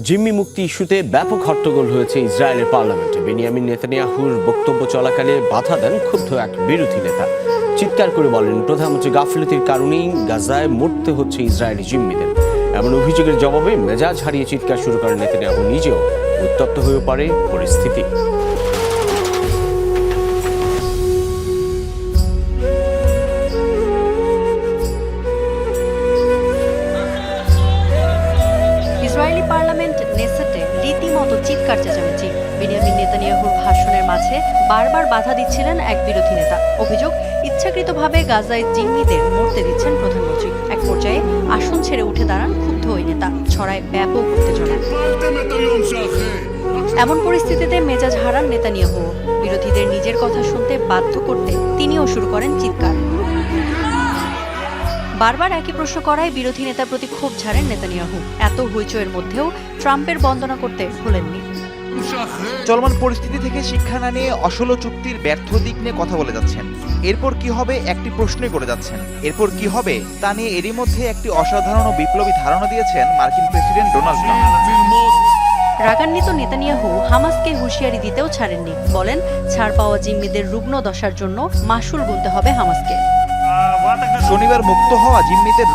জিম্মি মুক্তি ইস্যুতে ব্যাপক হট্টগোল হয়েছে ইসরায়েলের পার্লামেন্টে। বেনিয়ামিন নেতানিয়াহুর বক্তব্য চলাকালে বাধা দেন ক্ষুব্ধ এক বিরোধী নেতা। চিৎকার করে বলেন, প্রধানমন্ত্রী গাফিলতির কারণেই গাজায় মরতে হচ্ছে ইসরায়েলি জিম্মিদের। এমন অভিযোগের জবাবে মেজাজ হারিয়ে চিৎকার শুরু করেন নেতানিয়াহু নিজেও। উত্তপ্ত হয়ে পড়ে পরিস্থিতি। ইসরায়েলি পার্লামেন্ট নেসেটে রীতিমতো চিৎকার চেঁচামেচি। বেনিয়ামিন নেতানিয়াহুর ভাষণের মাঝে বারবার বাধা দিচ্ছিলেন এক বিরোধী নেতা। অভিযোগ, ইচ্ছাকৃতভাবে গাজায় জিম্মিদের মরতে দিচ্ছেন প্রধানমন্ত্রী। এক পর্যায়ে আসন ছেড়ে উঠে দাঁড়ান ক্ষুব্ধ ওই নেতা। ছড়ায় ব্যাপক উত্তেজনা। এমন পরিস্থিতিতে মেজাজ হারান নেতানিয়াহু। বিরোধীদের নিজের কথা শুনতে বাধ্য করতে তিনিও শুরু করেন চিৎকার। বারবার একই প্রশ্ন করায় বিরোধী নেতার প্রতি ক্ষোভ ঝাড়েন নেতানিয়াহু। এত হইচয়ের মধ্যেও ট্রাম্পের বন্দনা করতে ভোলেননি। চলমান পরিস্থিতি থেকে শিক্ষা না নিয়ে অসল চুক্তির ব্যর্থ দিক নিয়ে কথা বলে যাচ্ছেন। এরপর কি হবে একটি প্রশ্নই করে যাচ্ছেন। এরপর কি হবে তা নিয়ে এরই মধ্যে একটি অসাধারণ ও বিপ্লবী ধারণা দিয়েছেন মার্কিন প্রেসিডেন্ট ডোনাল্ড ট্রাম্প। রাগান্বিত নেতানিয়াহু হামাসকে হুঁশিয়ারি দিতেও ছাড়েননি। বলেন, ছাড় পাওয়া জিম্মিদের রুগ্ন দশার জন্য মাশুল গুনতে হবে হামাসকে। শনিবার মুক্ত হওয়া জিম্মিদের